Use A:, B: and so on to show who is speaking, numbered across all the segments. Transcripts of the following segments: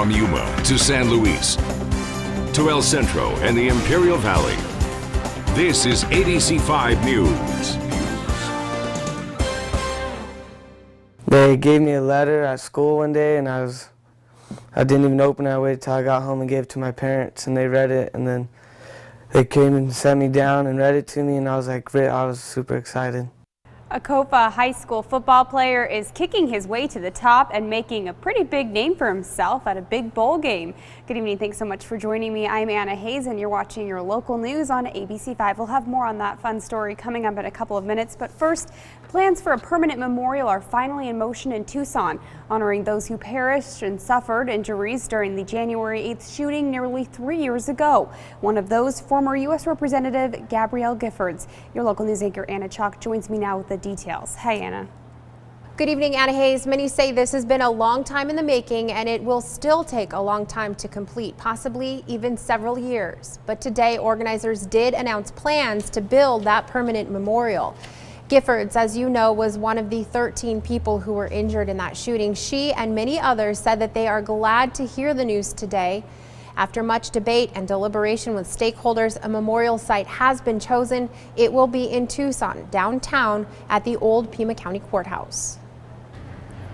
A: From Yuma to San Luis to El Centro and the Imperial Valley, this is ABC5 News.
B: They gave me a letter at school one day, and I didn't even open it. I waited till I got home and gave it to my parents, and they read it, and then they came and sat me down and read it to me, and I was super excited.
C: A Kofa High School football player is kicking his way to the top and making a pretty big name for himself at a big bowl game. Good evening. Thanks so much for joining me. I'm Anna Hayes, and you're watching your local news on ABC5. We'll have more on that fun story coming up in a couple of minutes. But first, plans for a permanent memorial are finally in motion in Tucson, honoring those who perished and suffered injuries during the January 8th shooting nearly 3 years ago. One of those, former U.S. Representative Gabrielle Giffords. Your local news anchor Anna Chalk joins me now with the details. Hey, Anna.
D: Good evening, Anna Hayes. Many say this has been a long time in the making, and it will still take a long time to complete, possibly even several years. But today, organizers did announce plans to build that permanent memorial. Giffords, as you know, was one of the 13 people who were injured in that shooting. She and many others said that they are glad to hear the news today. After much debate and deliberation with stakeholders, a memorial site has been chosen. It will be in Tucson, downtown, at the old Pima County Courthouse.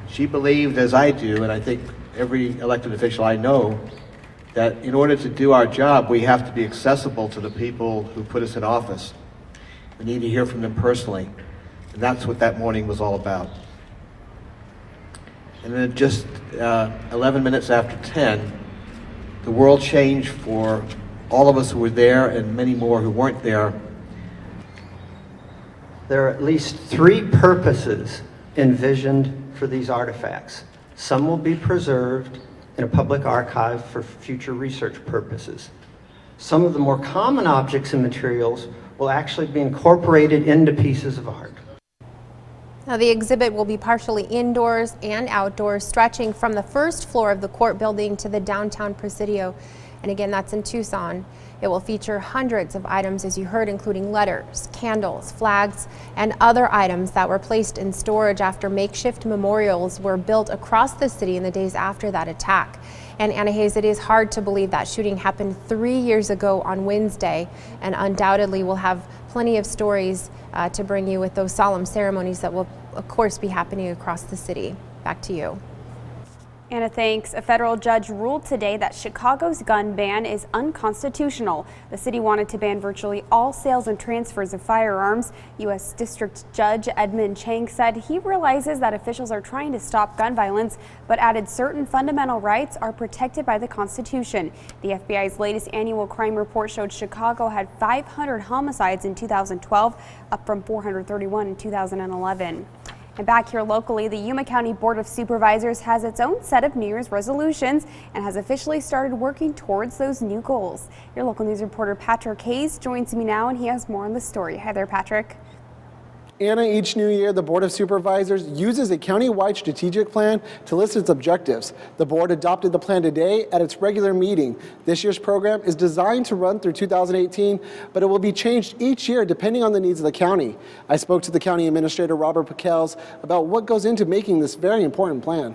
E: She believed, as I do, and I think every elected official I know, that in order to do our job, we have to be accessible to the people who put us in office. We need to hear from them personally. And that's what that morning was all about. And then just 11 minutes after 10, the world changed for all of us who were there and many more who weren't there.
F: There are at least 3 purposes envisioned for these artifacts. Some will be preserved in a public archive for future research purposes. Some of the more common objects and materials will actually be incorporated into pieces of art.
D: Now, the exhibit will be partially indoors and outdoors, stretching from the first floor of the court building to the downtown Presidio. And again, that's in Tucson. It will feature hundreds of items, as you heard, including letters, candles, flags, and other items that were placed in storage after makeshift memorials were built across the city in the days after that attack. And Anna Hayes, it is hard to believe that shooting happened 3 years ago on Wednesday, and undoubtedly we'll have plenty of stories to bring you with those solemn ceremonies that will, of course, be happening across the city. Back to you.
C: Anna, thanks. A federal judge ruled today that Chicago's gun ban is unconstitutional. The city wanted to ban virtually all sales and transfers of firearms. U.S. District Judge Edmund Chang said he realizes that officials are trying to stop gun violence, but added certain fundamental rights are protected by the Constitution. The FBI's latest annual crime report showed Chicago had 500 homicides in 2012, up from 431 in 2011. And back here locally, the Yuma County Board of Supervisors has its own set of New Year's resolutions and has officially started working towards those new goals. Your local news reporter Patrick Hayes joins me now, and he has more on the story. Hi there, Patrick.
G: Anna, each new year, the Board of Supervisors uses a county-wide strategic plan to list its objectives. The board adopted the plan today at its regular meeting. This year's program is designed to run through 2018, but it will be changed each year depending on the needs of the county. I spoke to the County Administrator, Robert Pickels, about what goes into making this very important plan.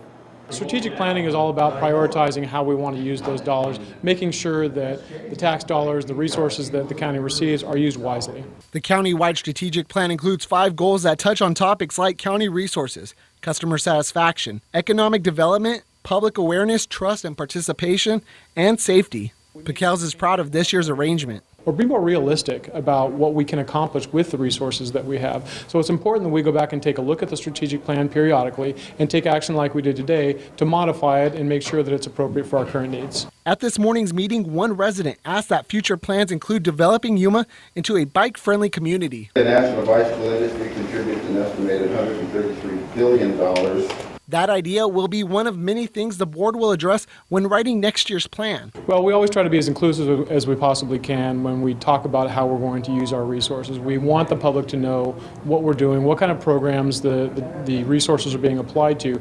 H: Strategic planning is all about prioritizing how we want to use those dollars, making sure that the tax dollars, the resources that the county receives are used wisely.
G: The county-wide strategic plan includes 5 goals that touch on topics like county resources, customer satisfaction, economic development, public awareness, trust and participation, and safety. Pickels is proud of this year's arrangement.
H: Or be more realistic about what we can accomplish with the resources that we have. So it's important that we go back and take a look at the strategic plan periodically and take action like we did today to modify it and make sure that it's appropriate for our current needs.
G: At this morning's meeting, one resident asked that future plans include developing Yuma into a bike-friendly community.
I: The national bicycle industry contributes an estimated $133 billion.
G: That idea will be one of many things the board will address when writing next year's plan.
H: Well, we always try to be as inclusive as we possibly can when we talk about how we're going to use our resources. We want the public to know what we're doing, what kind of programs the resources are being applied to.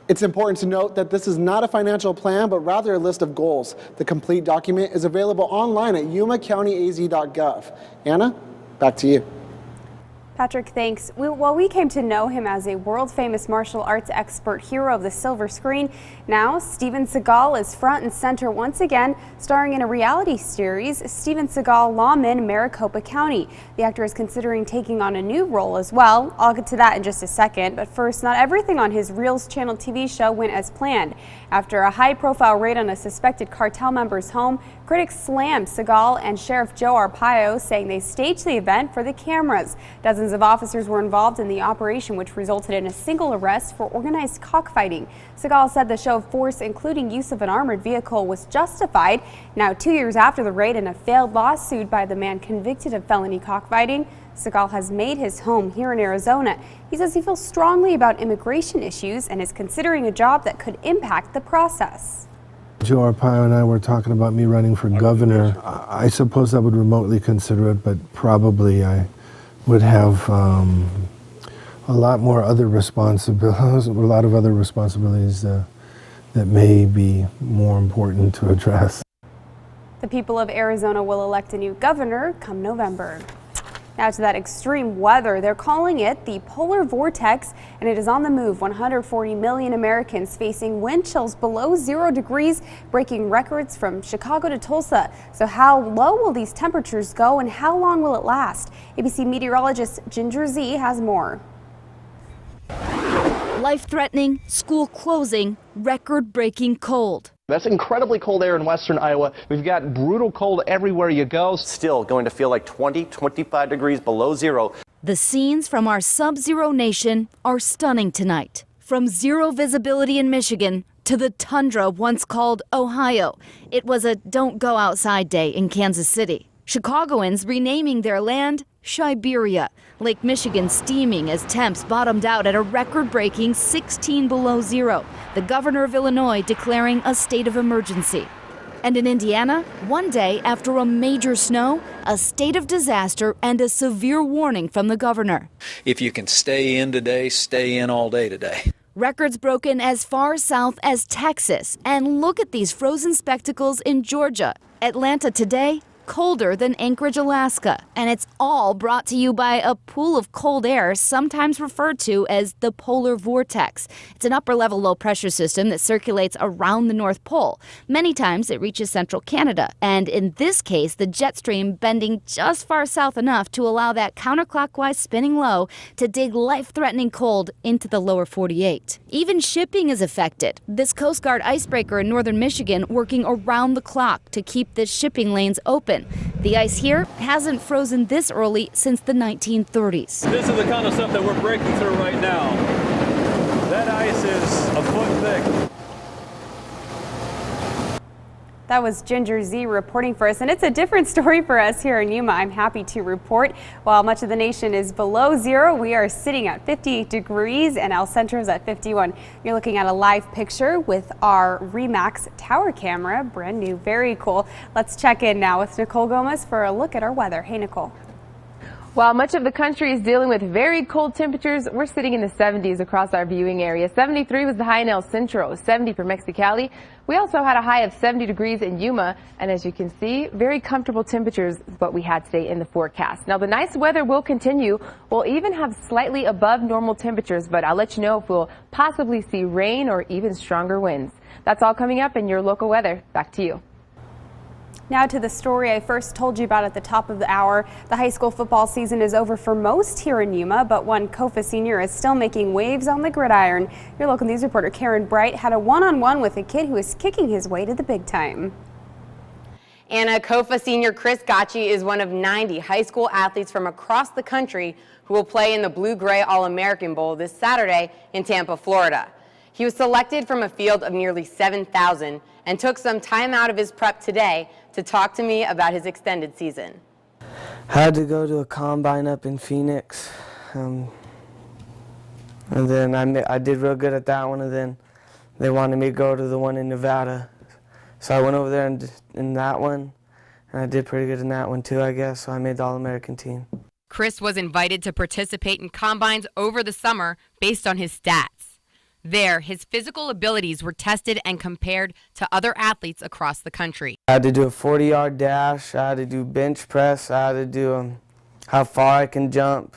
G: It's important to note that this is not a financial plan, but rather a list of goals. The complete document is available online at yumacountyaz.gov. Anna, back to you.
C: Patrick, thanks. We came to know him as a world-famous martial arts expert, hero of the silver screen. Now, Steven Seagal is front and center once again, starring in a reality series, Steven Seagal, Lawman, Maricopa County. The actor is considering taking on a new role as well. I'll get to that in just a second, but first, not everything on his Reelz Channel TV show went as planned. After a high-profile raid on a suspected cartel member's home, critics slammed Seagal and Sheriff Joe Arpaio, saying they staged the event for the cameras. Dozens of officers were involved in the operation, which resulted in a single arrest for organized cockfighting. Seagal said the show of force, including use of an armored vehicle, was justified. Now, 2 years after the raid and a failed lawsuit by the man convicted of felony cockfighting, Seagal has made his home here in Arizona. He says he feels strongly about immigration issues and is considering a job that could impact the process.
J: Joe Arpaio and I were talking about me running for governor. I suppose I would remotely consider it, but probably I would have a lot more other responsibilities, that may be more important to address.
C: The people of Arizona will elect a new governor come November. Now to that extreme weather. They're calling it the polar vortex, and it is on the move. 140 million Americans facing wind chills below 0 degrees, breaking records from Chicago to Tulsa. So how low will these temperatures go and how long will it last? ABC meteorologist Ginger Z has more.
K: Life-threatening, school closing, record-breaking cold.
L: That's incredibly cold air in western Iowa. We've got brutal cold everywhere you go.
M: Still going to feel like 25 degrees below zero.
K: The scenes from our sub-zero nation are stunning tonight. From zero visibility in Michigan to the tundra once called Ohio. It was a don't go outside day in Kansas City. Chicagoans renaming their land Shiberia. Lake Michigan steaming as temps bottomed out at a record-breaking 16 below zero. The governor of Illinois declaring a state of emergency. And in Indiana, one day after a major snow, a state of disaster and a severe warning from the governor.
N: If you can stay in today, stay in all day today.
K: Records broken as far south as Texas. And look at these frozen spectacles in Georgia. Atlanta today, colder than Anchorage, Alaska. And it's all brought to you by a pool of cold air, sometimes referred to as the polar vortex. It's an upper-level low-pressure system that circulates around the North Pole. Many times it reaches central Canada. And in this case, the jet stream bending just far south enough to allow that counterclockwise spinning low to dig life-threatening cold into the lower 48. Even shipping is affected. This Coast Guard icebreaker in northern Michigan working around the clock to keep the shipping lanes open. The ice here hasn't frozen this early since the 1930s.
O: This is the kind of stuff that we're breaking through right now. That ice is a foot thick.
C: That was Ginger Z reporting for us, and it's a different story for us here in Yuma. I'm happy to report while much of the nation is below zero, we are sitting at 50 degrees and El Centro is at 51. You're looking at a live picture with our Remax tower camera, brand new, very cool. Let's check in now with Nicole Gomez for a look at our weather. Hey, Nicole.
P: While much of the country is dealing with very cold temperatures, we're sitting in the 70s across our viewing area. 73 was the high in El Centro, 70 for Mexicali. We also had a high of 70 degrees in Yuma, and as you can see, very comfortable temperatures is what we had today in the forecast. Now, the nice weather will continue. We'll even have slightly above normal temperatures, but I'll let you know if we'll possibly see rain or even stronger winds. That's all coming up in your local weather. Back to you.
C: Now to the story I first told you about at the top of the hour. The high school football season is over for most here in Yuma, but one Kofa senior is still making waves on the gridiron. Your local news reporter Karen Bright had a one-on-one with a kid who is kicking his way to the big time.
Q: Anna, Kofa senior Chris Gacci is one of 90 high school athletes from across the country who will play in the Blue-Gray All-American Bowl this Saturday in Tampa, Florida. He was selected from a field of nearly 7,000 and took some time out of his prep today to talk to me about his extended season.
B: I had to go to a combine up in Phoenix, and then I did real good at that one, and then they wanted me to go to the one in Nevada. So I went over there in that one, and I did pretty good in that one too, I guess, so I made the All-American team.
R: Chris was invited to participate in combines over the summer based on his stats. There, his physical abilities were tested and compared to other athletes across the country.
B: I had to do a 40-yard dash, I had to do bench press, I had to do how far I can jump.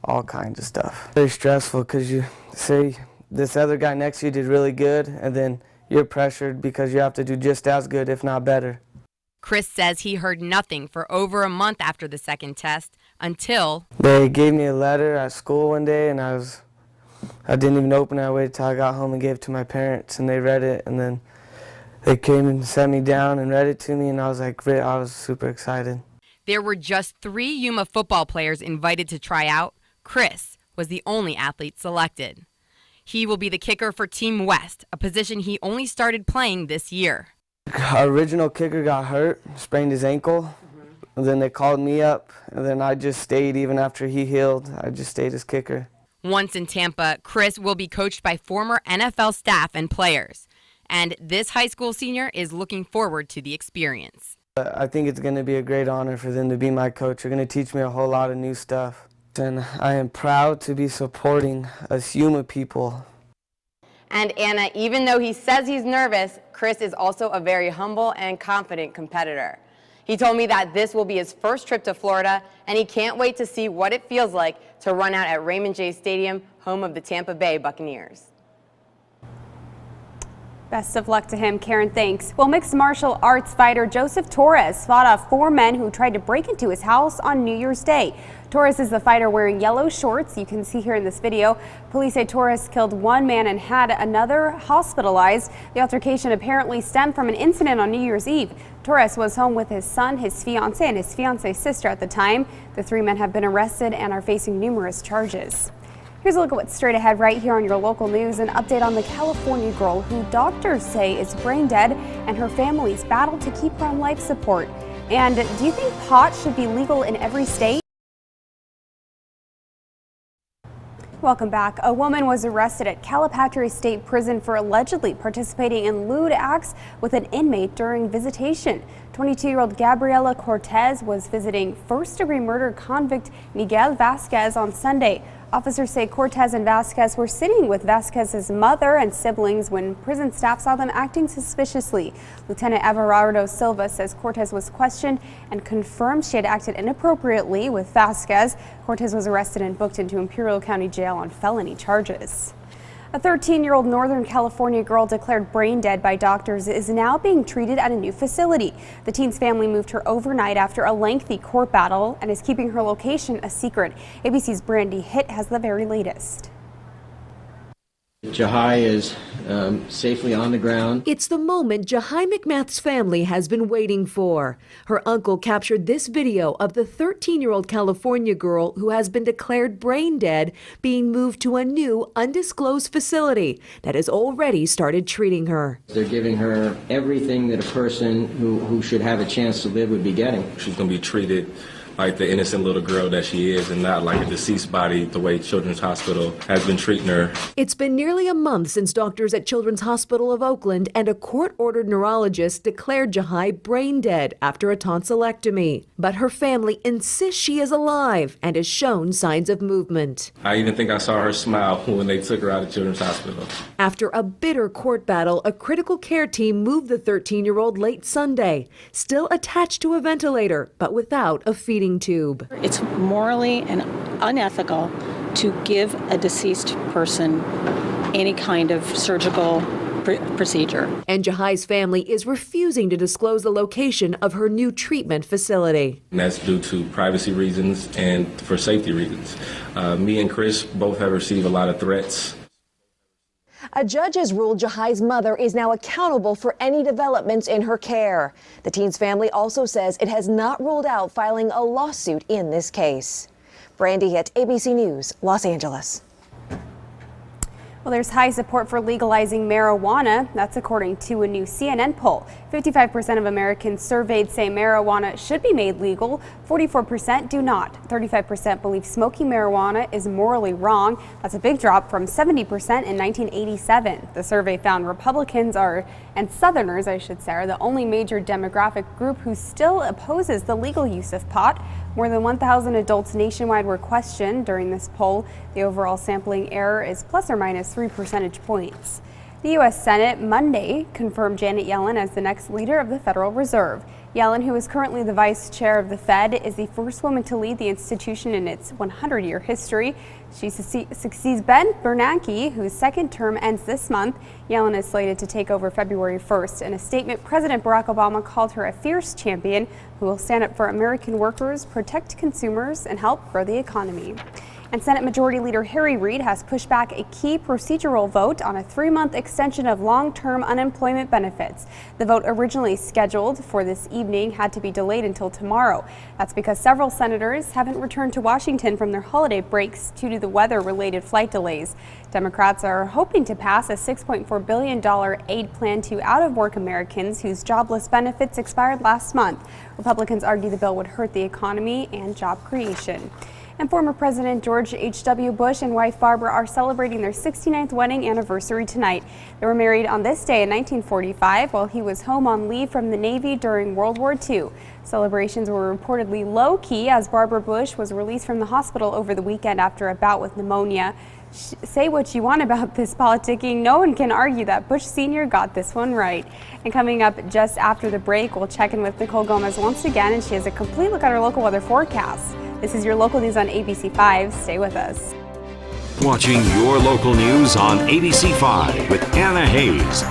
B: all kinds of stuff. Very stressful because you say this other guy next to you did really good, and then you're pressured because you have to do just as good, if not better.
R: Chris says he heard nothing for over a month after the second test until
B: they gave me a letter at school one day, and I didn't even open it. I waited till I got home and gave it to my parents, and they read it, and then they came and sat me down and read it to me, and I was super excited.
R: There were just 3 Yuma football players invited to try out. Chris was the only athlete selected. He will be the kicker for Team West, a position he only started playing this year.
B: Our original kicker got hurt, sprained his ankle, and then they called me up, and then I just stayed even after he healed. I just stayed as kicker.
R: Once in Tampa, Chris will be coached by former NFL staff and players. And this high school senior is looking forward to the experience.
B: I think it's going to be a great honor for them to be my coach. They're going to teach me a whole lot of new stuff. And I am proud to be supporting us Yuma people.
Q: And Anna, even though he says he's nervous, Chris is also a very humble and confident competitor. He told me that this will be his first trip to Florida, and he can't wait to see what it feels like to run out at Raymond J. Stadium, home of the Tampa Bay Buccaneers.
C: Best of luck to him, Karen. Thanks. Well, mixed martial arts fighter Joseph Torres fought off 4 men who tried to break into his house on New Year's Day. Torres is the fighter wearing yellow shorts you can see here in this video. Police say Torres killed 1 man and had another hospitalized. The altercation apparently stemmed from an incident on New Year's Eve. Torres was home with his son, his fiance, and his fiance's sister at the time. The 3 men have been arrested and are facing numerous charges. Here's a look at what's straight ahead right here on your local news. An update on the California girl who doctors say is brain dead and her family's battle to keep her on life support. And do you think pot should be legal in every state? Welcome back. A woman was arrested at Calipatria State Prison for allegedly participating in lewd acts with an inmate during visitation. 22-year-old Gabriela Cortez was visiting first-degree murder convict Miguel Vasquez on Sunday. Officers say Cortez and Vasquez were sitting with Vasquez's mother and siblings when prison staff saw them acting suspiciously. Lieutenant Everardo Silva says Cortez was questioned and confirmed she had acted inappropriately with Vasquez. Cortez was arrested and booked into Imperial County Jail on felony charges. A 13-year-old Northern California girl declared brain dead by doctors is now being treated at a new facility. The teen's family moved her overnight after a lengthy court battle and is keeping her location a secret. ABC's Brandy Hitt has the very latest.
S: Jahai is safely on the ground.
T: It's the moment Jahai McMath's family has been waiting for. Her uncle captured this video of the 13-year-old California girl who has been declared brain dead being moved to a new undisclosed facility that has already started treating her.
S: They're giving her everything that a person who should have a chance to live would be getting.
U: She's going to be treated like the innocent little girl that she is and not like a deceased body the way Children's Hospital has been treating her.
T: It's been nearly a month since doctors at Children's Hospital of Oakland and a court-ordered neurologist declared Jahai brain dead after a tonsillectomy. But her family insists she is alive and has shown signs of movement.
U: I even think I saw her smile when they took her out of Children's Hospital.
T: After a bitter court battle, a critical care team moved the 13-year-old late Sunday, still attached to a ventilator, but without a feeding tube.
V: It's morally and unethical to give a deceased person any kind of surgical procedure.
T: And Jahai's family is refusing to disclose the location of her new treatment facility.
U: And that's due to privacy reasons and for safety reasons. Me and Chris both have received a lot of threats.
W: A judge has ruled Jahai's mother is now accountable for any developments in her care. The teen's family also says it has not ruled out filing a lawsuit in this case. Brandy Hitt, ABC News, Los Angeles.
C: Well, there's high support for legalizing marijuana. That's according to a new CNN poll. 55% of Americans surveyed say marijuana should be made legal. 44% do not. 35% believe smoking marijuana is morally wrong. That's a big drop from 70% in 1987. The survey found Republicans and Southerners, I should say, are the only major demographic group who still opposes the legal use of pot. More than 1,000 adults nationwide were questioned during this poll. The overall sampling error is plus or minus 3 percentage points. The U.S. Senate Monday confirmed Janet Yellen as the next leader of the Federal Reserve. Yellen, who is currently the vice chair of the Fed, is the first woman to lead the institution in its 100-year history. She succeeds Ben Bernanke, whose second term ends this month. Yellen is slated to take over February 1st. In a statement, President Barack Obama called her a fierce champion who will stand up for American workers, protect consumers, and help grow the economy. And Senate Majority Leader Harry Reid has pushed back a key procedural vote on a 3-month extension of long-term unemployment benefits. The vote, originally scheduled for this evening, had to be delayed until tomorrow. That's because several senators haven't returned to Washington from their holiday breaks due to the weather-related flight delays. Democrats are hoping to pass a $6.4 billion aid plan to out-of-work Americans whose jobless benefits expired last month. Republicans argue the bill would hurt the economy and job creation. And former President George H.W. Bush and wife Barbara are celebrating their 69th wedding anniversary tonight. They were married on this day in 1945 while he was home on leave from the Navy during World War II. Celebrations were reportedly low-key as Barbara Bush was released from the hospital over the weekend after a bout with pneumonia. Say what you want about this politicking, no one can argue that Bush Sr. got this one right. And coming up just after the break, we'll check in with Nicole Gomez once again, and she has a complete look at our local weather forecast. This is your local news on ABC 5. Stay with us.
A: Watching your local news on ABC 5 with Anna Hayes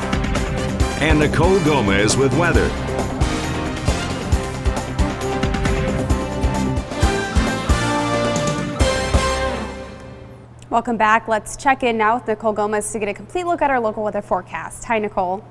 A: and Nicole Gomez with weather.
C: Welcome back. Let's check in now with Nicole Gomez to get a complete look at our local weather forecast. Hi, Nicole.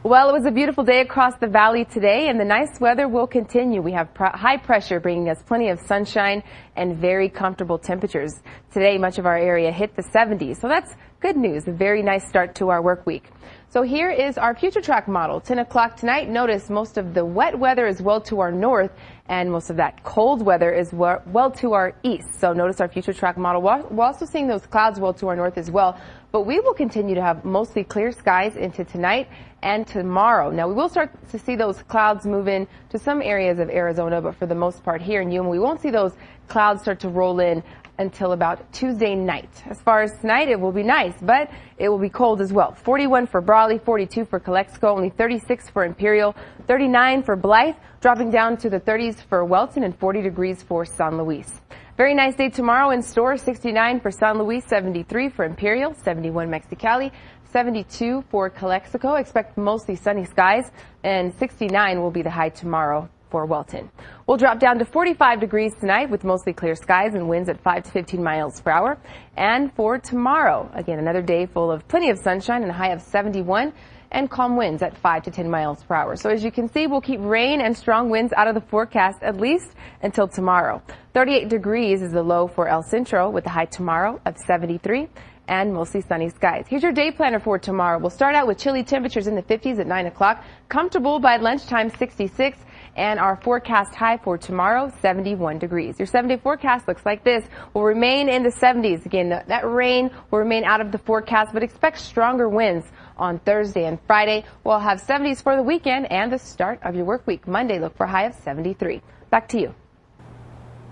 P: Well, it was a beautiful day across the valley today, and the nice weather will continue. We have high pressure bringing us plenty of sunshine and very comfortable temperatures. Today, much of our area hit the 70s, so that's good news. A very nice start to our work week. So here is our future track model. 10 o'clock tonight, notice most of the wet weather is well to our north, and most of that cold weather is well to our east. So notice our future track model. We're also seeing those clouds well to our north as well, but we will continue to have mostly clear skies into tonight and tomorrow. Now, we will start to see those clouds move in to some areas of Arizona, but for the most part here in Yuma, we won't see those clouds start to roll in until about Tuesday night. As far as tonight, it will be nice, but it will be cold as well. 41 for Brawley, 42 for Calexico, only 36 for Imperial, 39 for Blythe, dropping down to the 30s for Welton, and 40 degrees for San Luis. Very nice day tomorrow in store. 69 for San Luis, 73 for Imperial, 71 Mexicali, 72 for Calexico. Expect mostly sunny skies, and 69 will be the high tomorrow for Welton. We'll drop down to 45 degrees tonight with mostly clear skies and winds at 5 to 15 miles per hour. And for tomorrow, again, another day full of plenty of sunshine and a high of 71 and calm winds at 5 to 10 miles per hour. So as you can see, we'll keep rain and strong winds out of the forecast at least until tomorrow. 38 degrees is the low for El Centro with a high tomorrow of 73. And mostly sunny skies. Here's your day planner for tomorrow. We'll start out with chilly temperatures in the 50s at 9 o'clock. Comfortable by lunchtime, 66. And our forecast high for tomorrow, 71 degrees. Your 7-day forecast looks like this. Will remain in the 70s. Again, that rain will remain out of the forecast, but expect stronger winds on Thursday and Friday. We'll have 70s for the weekend and the start of your work week. Monday, look for a high of 73. Back to you.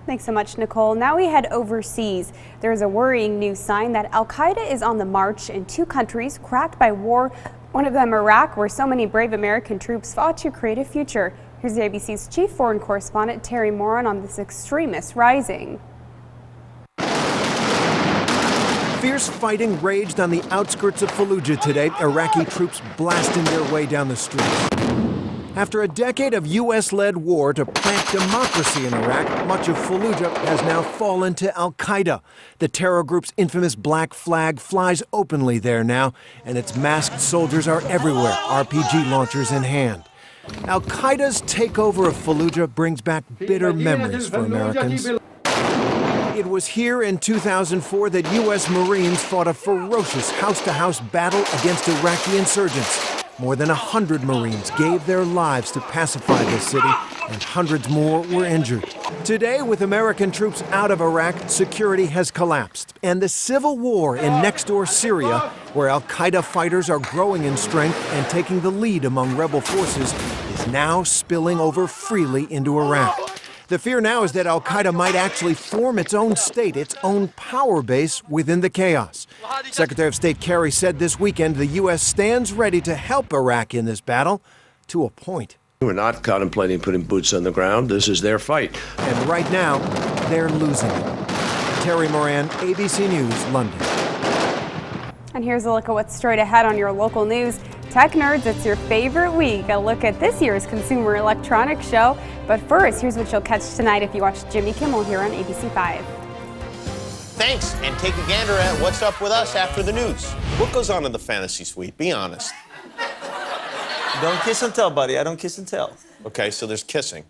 C: Thanks so much, Nicole. Now we head overseas. There's a worrying new sign that Al-Qaeda is on the march in 2 countries cracked by war, one of them Iraq, where so many brave American troops fought to create a future. Here's the ABC's chief foreign correspondent, Terry Moran, on this extremist rising.
E: Fierce fighting raged on the outskirts of Fallujah today, Iraqi troops blasting their way down the streets. After a decade of U.S.-led war to plant democracy in Iraq, much of Fallujah has now fallen to al-Qaeda. The terror group's infamous black flag flies openly there now, and its masked soldiers are everywhere, RPG launchers in hand. Al-Qaeda's takeover of Fallujah brings back bitter memories for Americans. It was here in 2004 that U.S. Marines fought a ferocious house-to-house battle against Iraqi insurgents. More than 100 Marines gave their lives to pacify the city, and hundreds more were injured. Today, with American troops out of Iraq, security has collapsed, and the civil war in next-door Syria, where al-Qaeda fighters are growing in strength and taking the lead among rebel forces, is now spilling over freely into Iraq. The fear now is that al-Qaeda might actually form its own state, its own power base within the chaos. Secretary of State Kerry said this weekend the U.S. stands ready to help Iraq in this battle to a point.
D: We're not contemplating putting boots on the ground. This is their fight.
E: And right now, they're losing it. Terry Moran, ABC News, London.
C: And here's a look at what's straight ahead on your local news. Tech nerds, it's your favorite week. A look at this year's Consumer Electronics Show. But first, here's what you'll catch tonight if you watch Jimmy Kimmel here on ABC5.
F: Thanks, and take a gander at what's up with us after the news. What goes on in the fantasy suite? Be honest.
I: Don't kiss and tell, buddy. I don't kiss and tell.
F: Okay, so there's kissing.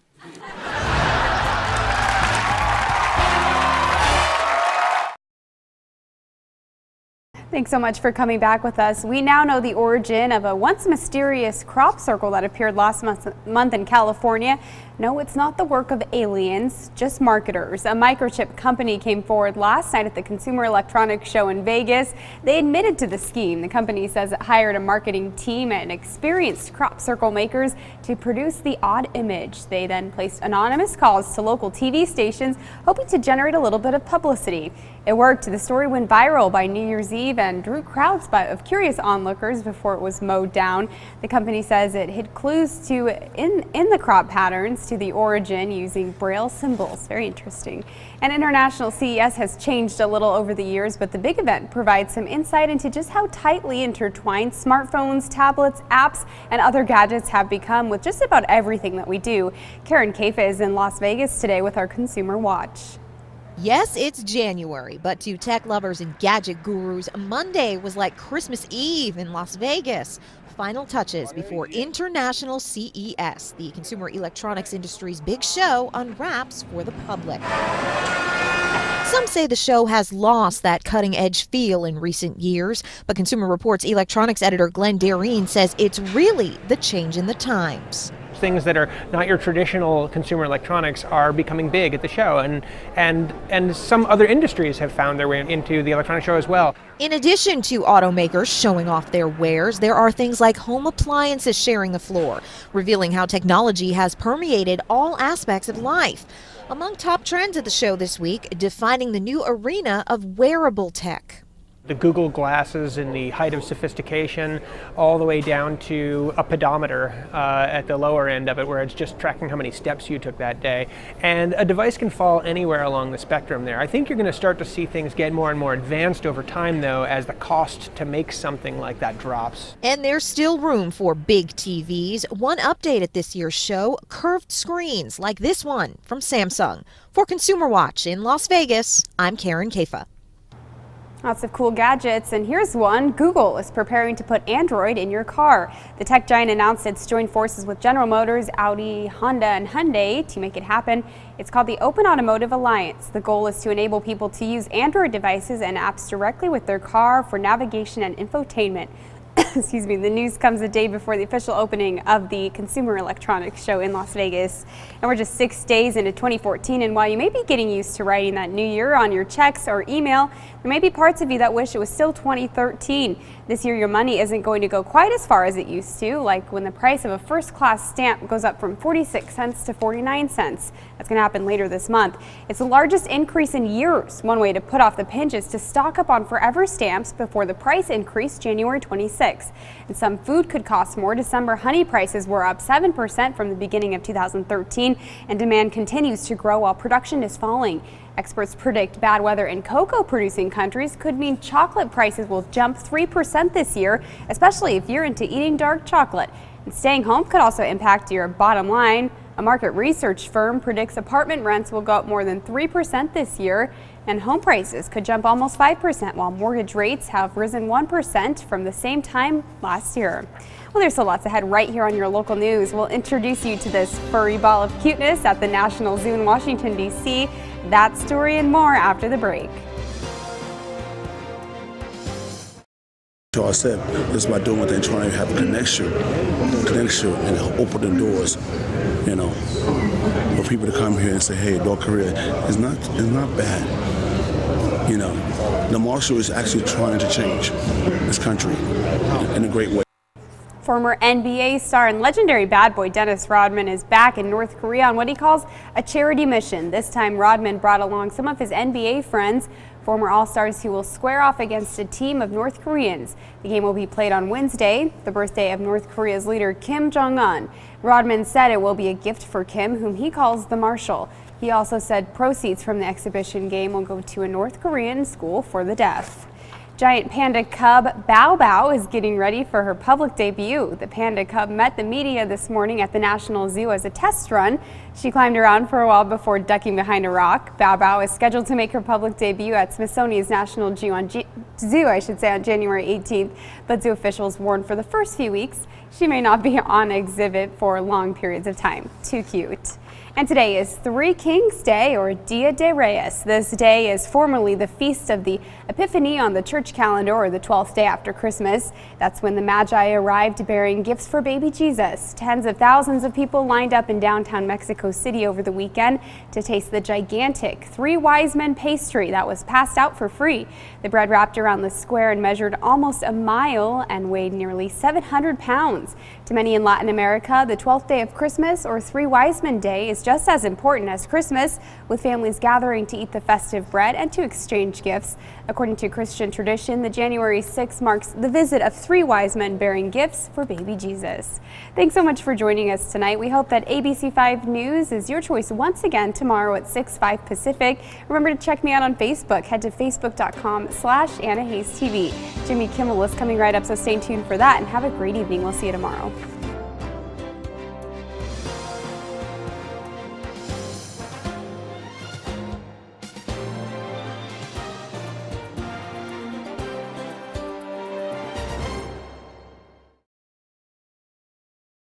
C: Thanks so much for coming back with us. We now know the origin of a once mysterious crop circle that appeared last month in California. No, it's not the work of aliens, just marketers. A microchip company came forward last night at the Consumer Electronics Show in Vegas. They admitted to the scheme. The company says it hired a marketing team and experienced crop circle makers to produce the odd image. They then placed anonymous calls to local TV stations, hoping to generate a little bit of publicity. It worked. The story went viral by New Year's Eve and drew crowds of curious onlookers before it was mowed down. The company says it hid clues in the crop patterns to the origin using Braille symbols. Very interesting. And International CES has changed a little over the years, but the big event provides some insight into just how tightly intertwined smartphones, tablets, apps, and other gadgets have become with just about everything that we do. Karen Kaifa is in Las Vegas today with our Consumer Watch.
X: Yes, it's January, but to tech lovers and gadget gurus, Monday was like Christmas Eve in Las Vegas. Final touches before International CES, the consumer electronics industry's big show, unwraps for the public. Some say the show has lost that cutting-edge feel in recent years, but Consumer Reports electronics editor Glenn Darien says it's really the change in the times.
Y: Things that are not your traditional consumer electronics are becoming big at the show, and some other industries have found their way into the electronic show as well.
X: In addition to automakers showing off their wares, there are things like home appliances sharing the floor, revealing how technology has permeated all aspects of life. Among top trends at the show this week, defining the new arena of wearable tech.
Y: The Google glasses in the height of sophistication, all the way down to a pedometer at the lower end of it, where it's just tracking how many steps you took that day. And a device can fall anywhere along the spectrum there. I think you're going to start to see things get more and more advanced over time, though, as the cost to make something like that drops.
X: And there's still room for big TVs. One update at this year's show, curved screens like this one from Samsung. For Consumer Watch in Las Vegas, I'm Karen Kaifa.
C: Lots of cool gadgets, and here's one. Google is preparing to put Android in your car. The tech giant announced it's joined forces with General Motors, Audi, Honda, and Hyundai to make it happen. It's called the Open Automotive Alliance. The goal is to enable people to use Android devices and apps directly with their car for navigation and infotainment. Excuse me, the news comes a day before the official opening of the Consumer Electronics Show in Las Vegas. And we're just 6 days into 2014, and while you may be getting used to writing that new year on your checks or email, there may be parts of you that wish it was still 2013. This year your money isn't going to go quite as far as it used to, like when the price of a first-class stamp goes up from 46 cents to 49 cents. That's going to happen later this month. It's the largest increase in years. One way to put off the pinch is to stock up on forever stamps before the price increase January 26. And some food could cost more. December honey prices were up 7% from the beginning of 2013, and demand continues to grow while production is falling. Experts predict bad weather in cocoa-producing countries could mean chocolate prices will jump 3% this year, especially if you're into eating dark chocolate. And staying home could also impact your bottom line. A market research firm predicts apartment rents will go up more than 3% this year, and home prices could jump almost 5%, while mortgage rates have risen 1% from the same time last year. Well, there's still lots ahead right here on your local news. We'll introduce you to this furry ball of cuteness at the National Zoo in Washington, D.C. That story and more after the break.
Z: So I said, this is by doing what they're trying to have a connection and open the doors, you know, for people to come here and say, hey, North Korea is not bad. You know, the marshal is actually trying to change this country in a great way.
C: Former NBA star and legendary bad boy Dennis Rodman is back in North Korea on what he calls a charity mission. This time Rodman brought along some of his NBA friends. former All-Stars who will square off against a team of North Koreans. The game will be played on Wednesday, the birthday of North Korea's leader Kim Jong-un. Rodman said it will be a gift for Kim, whom he calls the Marshal. He also said proceeds from the exhibition game will go to a North Korean school for the deaf. Giant panda cub Bao Bao is getting ready for her public debut. The panda cub met the media this morning at the National Zoo as a test run. She climbed around for a while before ducking behind a rock. Bao Bao is scheduled to make her public debut at Smithsonian's National Zoo on January 18th, but zoo officials warned for the first few weeks she may not be on exhibit for long periods of time. Too cute. And today is Three Kings Day, or Dia de Reyes. This day is formally the feast of the Epiphany on the church calendar, or the 12th day after Christmas. That's when the Magi arrived bearing gifts for baby Jesus. Tens of thousands of people lined up in downtown Mexico City over the weekend to taste the gigantic Three Wise Men pastry that was passed out for free. The bread wrapped around the square and measured almost a mile and weighed nearly 700 pounds. To many in Latin America, the 12th day of Christmas, or Three Wise Men Day, is just as important as Christmas, with families gathering to eat the festive bread and to exchange gifts. According to Christian tradition, the January 6th marks the visit of three wise men bearing gifts for baby Jesus. Thanks so much for joining us tonight. We hope that ABC5 News is your choice once again tomorrow at 6/5 Pacific. Remember to check me out on Facebook. Head to facebook.com/AnnaHayesTV. Jimmy Kimmel is coming right up, so stay tuned for that and have a great evening. We'll see you tomorrow.